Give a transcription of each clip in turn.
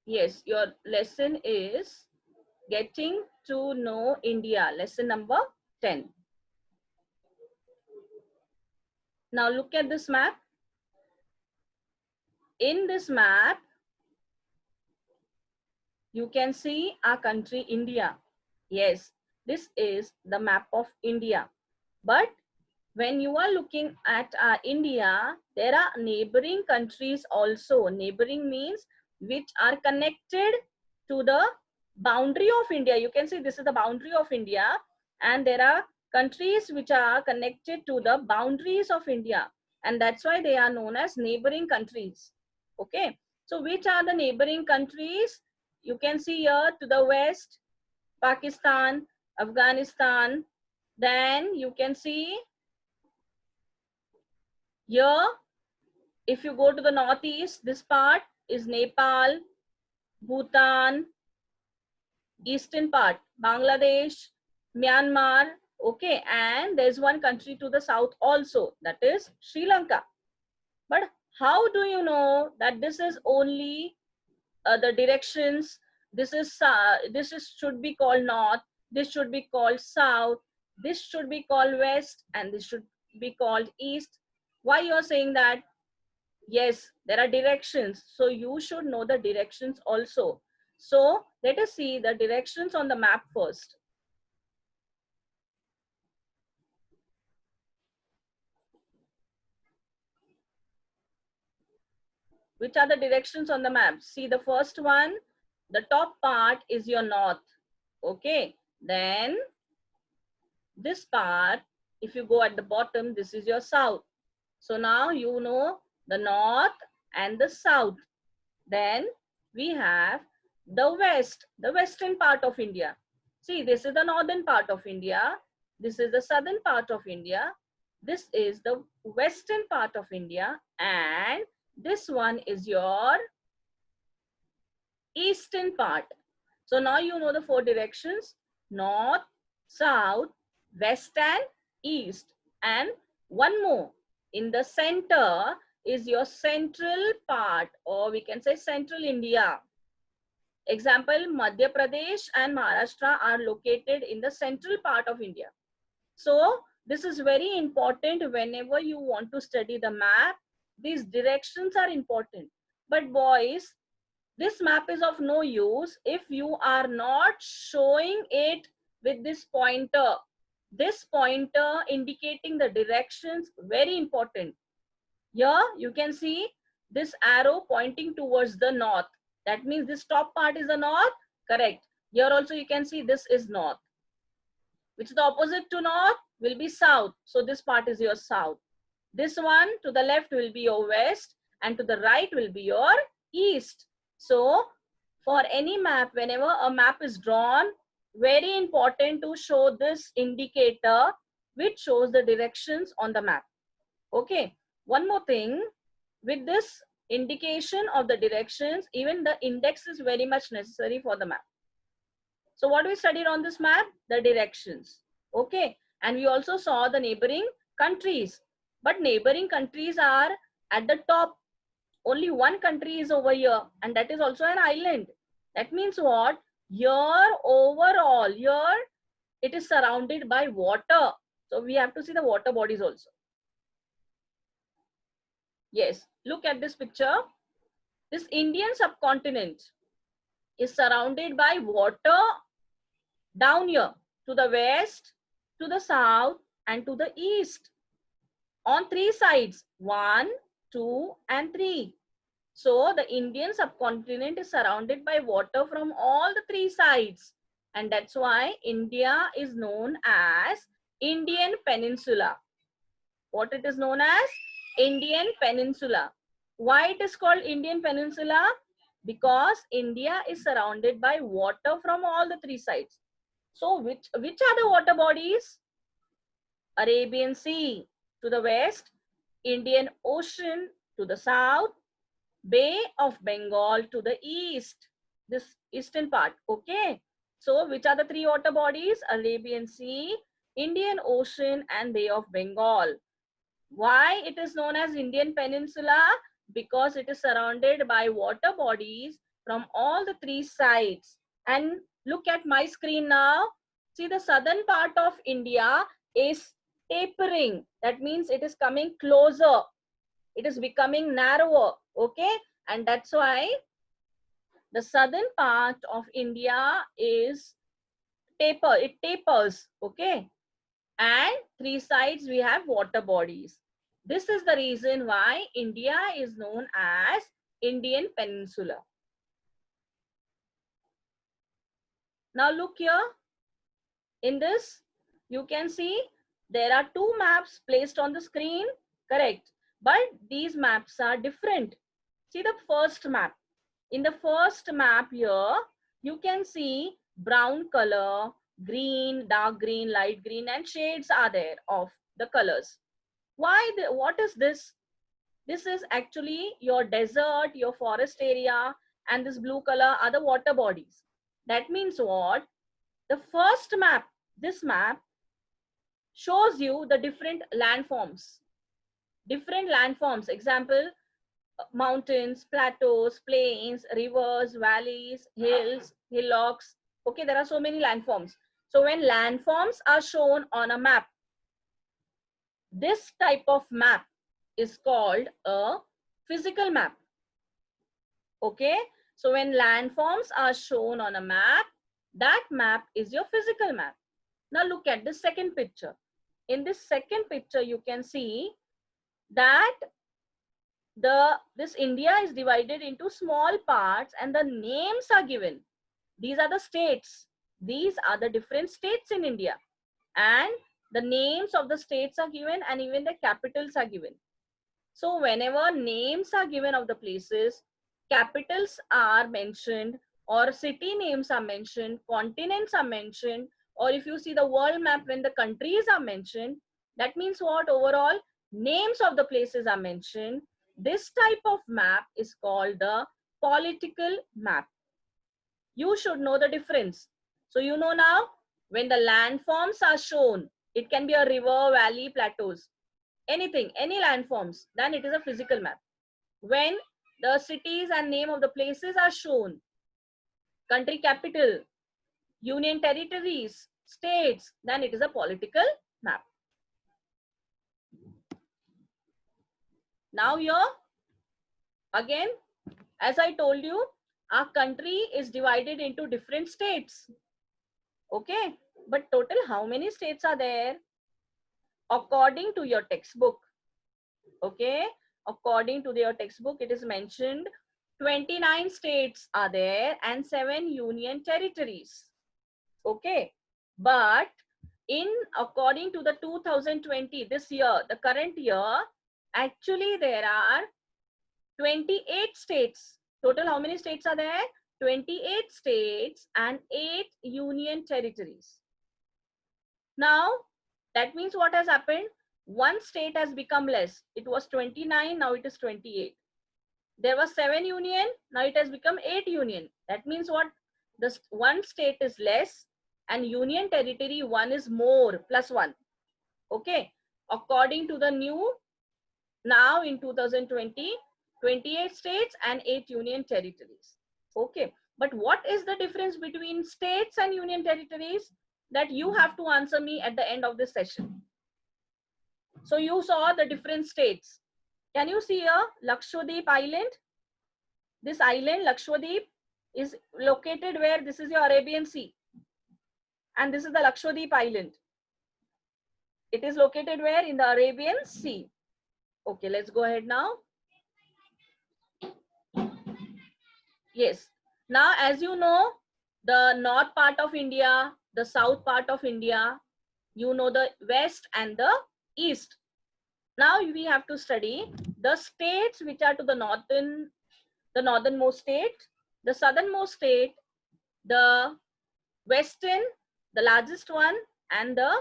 Yes, your lesson is Getting to Know India, lesson number 10. Now look at this map. In this map, you can see our country India. Yes, this is the map of India. But when you are looking at India, there are neighboring countries also. Neighboring means which are connected to the boundary of India. You can see this is the boundary of India, and there are countries which are connected to the boundaries of India, and that's why they are known as neighboring countries. Okay, so which are the neighboring countries? You can see here to the west, Pakistan, Afghanistan. Then you can see here, if you go to the northeast, this part is Nepal, Bhutan, eastern part, Bangladesh, Myanmar, okay, and there's one country to the south also, that is Sri Lanka. But how do you know that this is only the directions? This is should be called north, this should be called south, this should be called west, and this should be called east. Why you're saying that? Yes, there are directions. So you should know the directions also. So let us see the directions on the map first. Which are the directions on the map? See the first one, the top part is your north. Okay. Then this part, if you go at the bottom, this is your south. So now you know the north and the south. Then we have the west, the western part of India. See, this is the northern part of India. This is the southern part of India. This is the western part of India. And this one is your eastern part. So now you know the four directions: north, south, west, and east. And one more, in the center is your central part, or we can say central India. Example, Madhya Pradesh and Maharashtra are located in the central part of India. So this is very important whenever you want to study the map. These directions are important. But boys, this map is of no use if you are not showing it with this pointer. This pointer indicating the directions, very important. Here you can see this arrow pointing towards the north. That means this top part is the north, correct. Here also you can see this is north. Which is the opposite to north will be south. So this part is your south. This one to the left will be your west, and to the right will be your east. So for any map, whenever a map is drawn, very important to show this indicator which shows the directions on the map. Okay. One more thing, with this indication of the directions, even the index is very much necessary for the map. So what we studied on this map? The directions. Okay. And we also saw the neighboring countries. But neighboring countries are at the top. Only one country is over here, and that is also an island. That means what? Here overall, here it is surrounded by water. So we have to see the water bodies also. Yes, look at this picture. This Indian subcontinent is surrounded by water down here to the west, to the south, and to the east. On three sides, 1, 2, and 3. So the Indian subcontinent is surrounded by water from all the three sides. And that's why India is known as Indian Peninsula. What it is known as? Indian Peninsula. Why it is called Indian Peninsula? Because India is surrounded by water from all the three sides. So which are the water bodies? Arabian Sea to the west, Indian Ocean to the south, Bay of Bengal to the east, this eastern part. Okay. So which are the three water bodies? Arabian Sea, Indian Ocean, and Bay of Bengal. Why it is known as Indian Peninsula? Because it is surrounded by water bodies from all the three sides. And look at my screen now. See, the southern part of India is tapering. That means it is coming closer. It is becoming narrower. Okay. And that's why the southern part of India is it tapers. Okay. And three sides we have water bodies. This is the reason why India is known as Indian Peninsula. Now look here. In this, you can see there are two maps placed on the screen. Correct. But these maps are different. See the first map. In the first map here, you can see brown color, green, dark green, light green, and shades are there of the colors. What is this? This is actually your desert, your forest area, and this blue color are the water bodies. That means what? The first map, this map shows you the different landforms. Different landforms. Example, mountains, plateaus, plains, rivers, valleys, hills, hillocks. Okay, there are so many landforms. So when landforms are shown on a map, this type of map is called a physical map. Okay, so when landforms are shown on a map, that map is your physical map. Now look at the second picture. In this second picture, you can see that this India is divided into small parts and the names are given. These are the states. These are the different states in India. And the names of the states are given and even the capitals are given. So whenever names are given of the places, capitals are mentioned or city names are mentioned, continents are mentioned, or if you see the world map when the countries are mentioned, that means what? Overall, names of the places are mentioned. This type of map is called the political map. You should know the difference. So you know now, when the landforms are shown, it can be a river, valley, plateaus, anything, any landforms, then it is a physical map. When the cities and name of the places are shown, country capital, union territories, states, then it is a political map. Now here, again, as I told you, our country is divided into different states. Okay, but total how many states are there? According to your textbook, okay, according to your textbook, it is mentioned 29 states are there and 7 union territories. Okay, but according to the 2020, this year, the current year, actually there are 28 states. Total how many states are there? 28 states and 8 union territories. Now, that means what has happened? One state has become less. It was 29, now it is 28. There was 7 union, now it has become 8 union. That means what? This one state is less and union territory one is more, plus 1. Okay. According to the new, now in 2020, 28 states and 8 union territories. Okay. But what is the difference between states and union territories? That you have to answer me at the end of this session. So you saw the different states. Can you see here Lakshadweep Island? This island, Lakshadweep, is located where? This is your Arabian Sea. And this is the Lakshadweep Island. It is located where? In the Arabian Sea. Okay, let's go ahead now. Yes. Now, as you know, the north part of India, the south part of India, you know the west and the east. Now we have to study the states which are to the northernmost state, the southernmost state, the western, the largest one, and the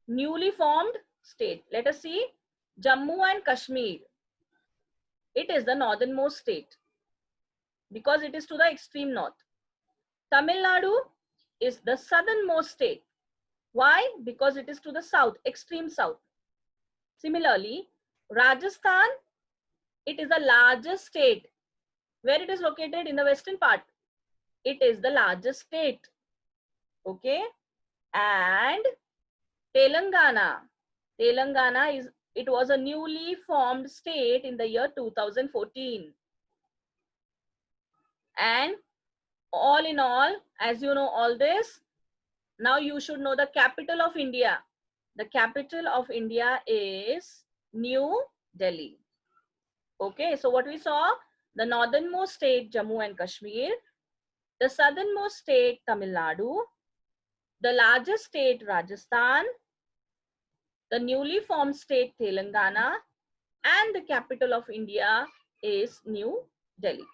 newly formed state. Let us see. Jammu and Kashmir. It is the northernmost state because it is to the extreme north. Tamil Nadu is the southernmost state. Why? Because it is to the south, extreme south. Similarly, Rajasthan, it is the largest state Where it is located? In the western part. It is the largest state. Okay. And Telangana. Telangana it was a newly formed state in the year 2014. And all in all, as you know all this, now you should know the capital of India. The capital of India is New Delhi. Okay, so what we saw, the northernmost state Jammu and Kashmir, the southernmost state Tamil Nadu, the largest state Rajasthan, the newly formed state Telangana, and the capital of India is New Delhi.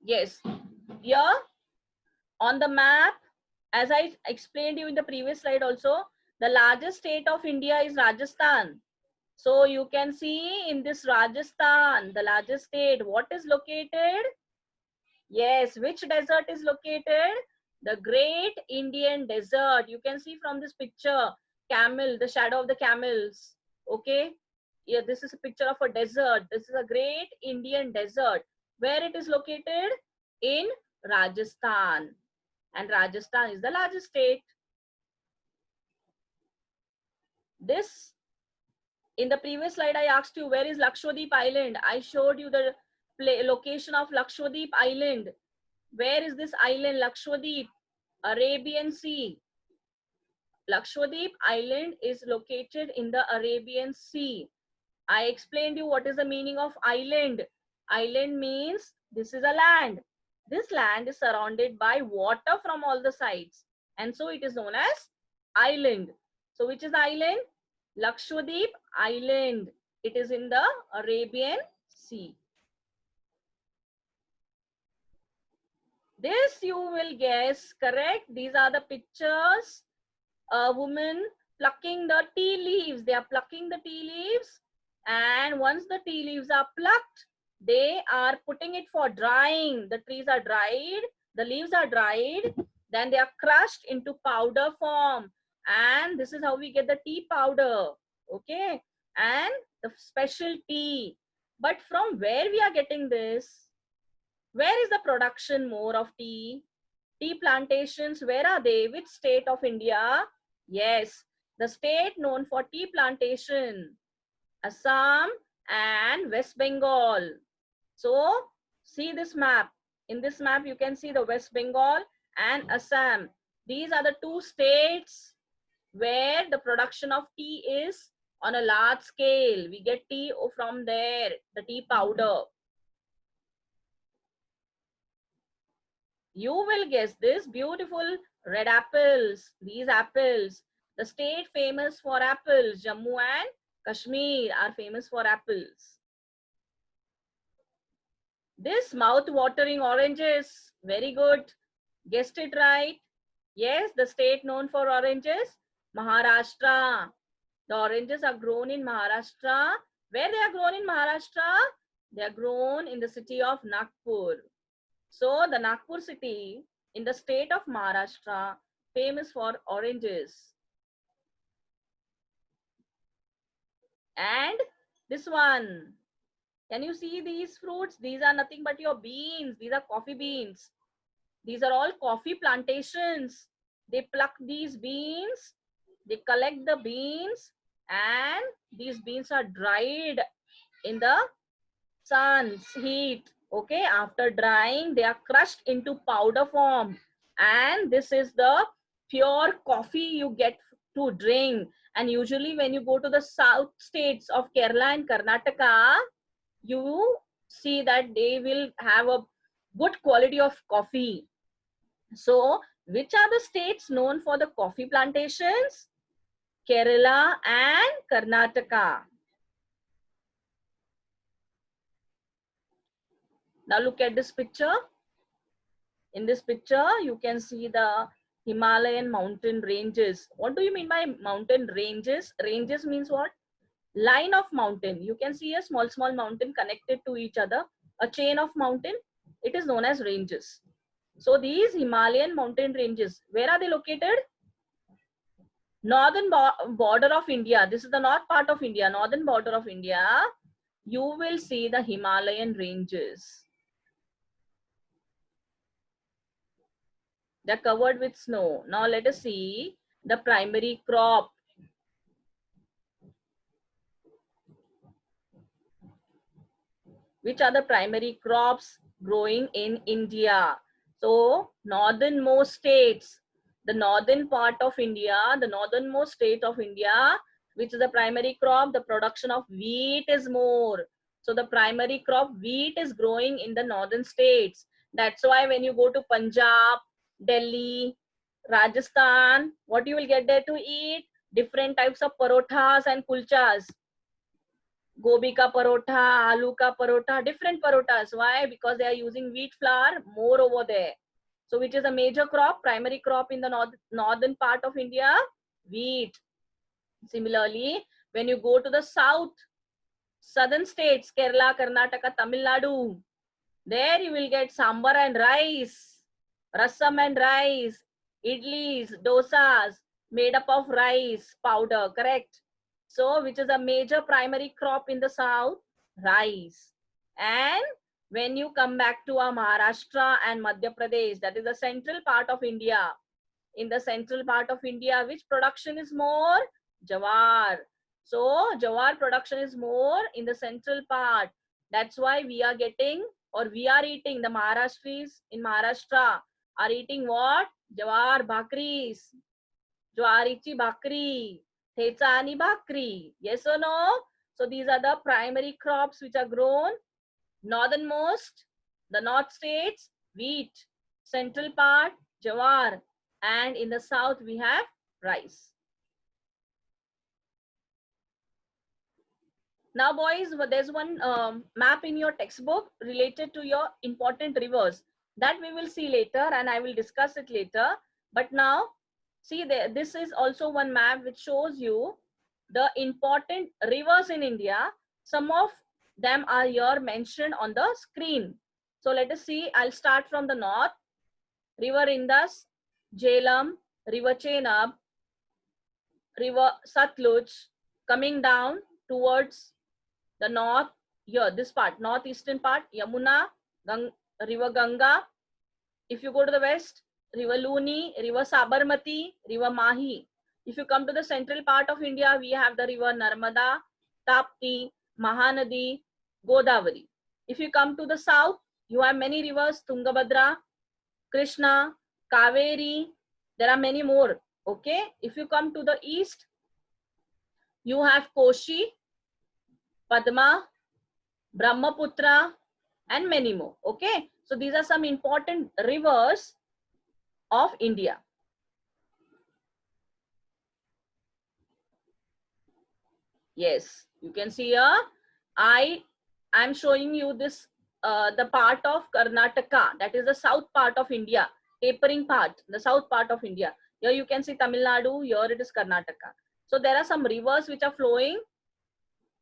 Yes, here on the map, as I explained you in the previous slide also, the largest state of India is Rajasthan. So you can see in this Rajasthan, the largest state, what is located? Yes, which desert is located? The Great Indian Desert. You can see from this picture, camel, the shadow of the camels. Okay. Yeah, this is a picture of a desert. This is a Great Indian Desert. Where it is located? In Rajasthan. And Rajasthan is the largest state. This, in the previous slide, I asked you, where is Lakshadweep Island? I showed you the location of Lakshadweep Island. Where is this island, Lakshadweep? Arabian Sea. Lakshadweep Island is located in the Arabian Sea. I explained you what is the meaning of island. Island means this is a land. This land is surrounded by water from all the sides. And so it is known as island. So which is the island? Lakshadweep Island. It is in the Arabian Sea. This you will guess correct. These are the pictures. A woman plucking the tea leaves. They are plucking the tea leaves. And once the tea leaves are plucked, they are putting it for drying. The trees are dried. The leaves are dried. Then they are crushed into powder form. And this is how we get the tea powder. Okay. And the special tea. But from where we are getting this? Where is the production more of tea? Tea plantations, where are they? Which state of India? Yes, the state known for tea plantation, Assam and West Bengal. So, see this map. In this map, you can see the West Bengal and Assam. These are the two states where the production of tea is on a large scale. We get tea from there, the tea powder. You will guess this, beautiful red apples. These apples, the state famous for apples, Jammu and Kashmir are famous for apples. This mouth-watering oranges, very good. Guessed it right. Yes, the state known for oranges, Maharashtra. The oranges are grown in Maharashtra. Where they are grown in Maharashtra? They are grown in the city of Nagpur. So the Nagpur city in the state of Maharashtra, famous for oranges. And this one, can you see these fruits? These are nothing but your beans. These are coffee beans. These are all coffee plantations. They pluck these beans, they collect the beans, and these beans are dried in the sun's heat. Okay, after drying, they are crushed into powder form. And this is the pure coffee you get to drink. And usually when you go to the south states of Kerala and Karnataka, you see that they will have a good quality of coffee. So, which are the states known for the coffee plantations? Kerala and Karnataka. Now look at this picture. In this picture, you can see the Himalayan mountain ranges. What do you mean by mountain ranges? Ranges means what? Line of mountain. You can see a small mountain connected to each other. A chain of mountain. It is known as ranges. So these Himalayan mountain ranges, where are they located? Northern border of India. This is the north part of India, northern border of India. you will see the Himalayan ranges. They're covered with snow. Now let us see the primary crop. Which are the primary crops growing in India? So northernmost states, the northern part of India, the northernmost state of India, which is the primary crop, the production of wheat is more. So the primary crop wheat is growing in the northern states. That's why when you go to Punjab, Delhi, Rajasthan, what you will get there to eat? Different types of parothas and kulchas. Gobi ka parotha, aloo ka parotha, different parothas. Why? Because they are using wheat flour more over there. So which is a major crop, primary crop in the northern part of India? Wheat. Similarly, when you go to the southern states, Kerala, Karnataka, Tamil Nadu, there you will get sambar and rice, rasam and rice, idlis, dosas made up of rice powder, correct? So which is a major primary crop in the south? Rice. And when you come back to our Maharashtra and Madhya Pradesh, that is the central part of India. In the central part of India, which production is more? Jawar. So jawar production is more in the central part. That's why we are getting, or we are eating, the Maharashtris in Maharashtra are eating what? Jawar bhakris. Jwarichi bhakri. Thecha ani bhakri. Yes or no? So these are the primary crops which are grown. Northernmost, the north states, wheat. Central part, jawar. And in the south, we have rice. Now, boys, there's one map in your textbook related to your important rivers. That we will see later and I will discuss it later. But now, see there, this is also one map which shows you the important rivers in India. Some of them are here mentioned on the screen. So let us see, I'll start from the north. River Indus, Jhelum, River Chenab, River Satluj, coming down towards the north, here, this part, northeastern part, Yamuna, River Ganga. If you go to the west, River Luni, River Sabarmati, River Mahi. If you come to the central part of India, we have the River Narmada, Tapti, Mahanadi, Godavari. If you come to the south, you have many rivers, Tungabhadra, Krishna, Kaveri. There are many more. Okay. If you come to the east, you have Koshi, Padma, Brahmaputra, and many more. Okay. So these are some important rivers of India. Yes, you can see here, I am showing you this, the part of Karnataka, that is the south part of India, tapering part, the south part of India. Here you can see Tamil Nadu, here it is Karnataka. So there are some rivers which are flowing.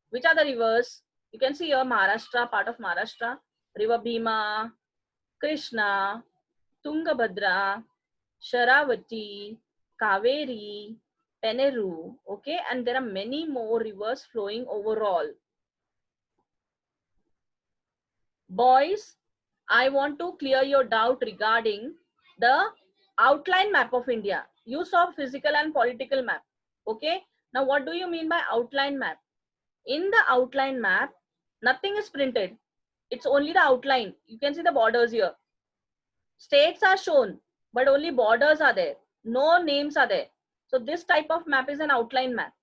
Which are the rivers? You can see here Maharashtra, part of Maharashtra, River Bhima, Krishna, Tungabhadra, Sharavati, Kaveri, Peneru, okay, and there are many more rivers flowing overall. Boys, I want to clear your doubt regarding the outline map of India. You saw physical and political map, okay? Now what do you mean by outline map? In the outline map, nothing is printed. It's only the outline. You can see the borders here. States are shown, but only borders are there. No names are there. So this type of map is an outline map.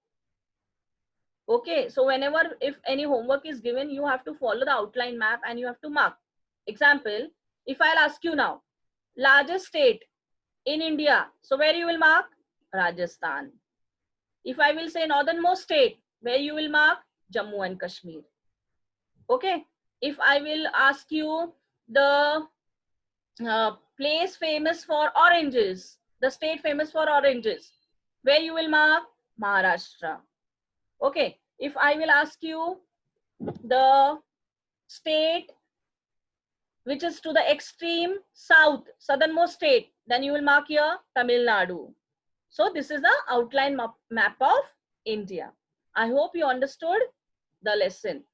Okay, so whenever if any homework is given, you have to follow the outline map and you have to mark. Example, if I'll ask you now, largest state in India, so where you will mark? Rajasthan. If I will say northernmost state, where you will mark? Jammu and Kashmir. Okay, if I will ask you the place famous for oranges, the state famous for oranges, where you will mark? Maharashtra. Okay, if I will ask you the state which is to the extreme south, southernmost state, then you will mark here Tamil Nadu. So this is the outline map of India. I hope you understood the lesson.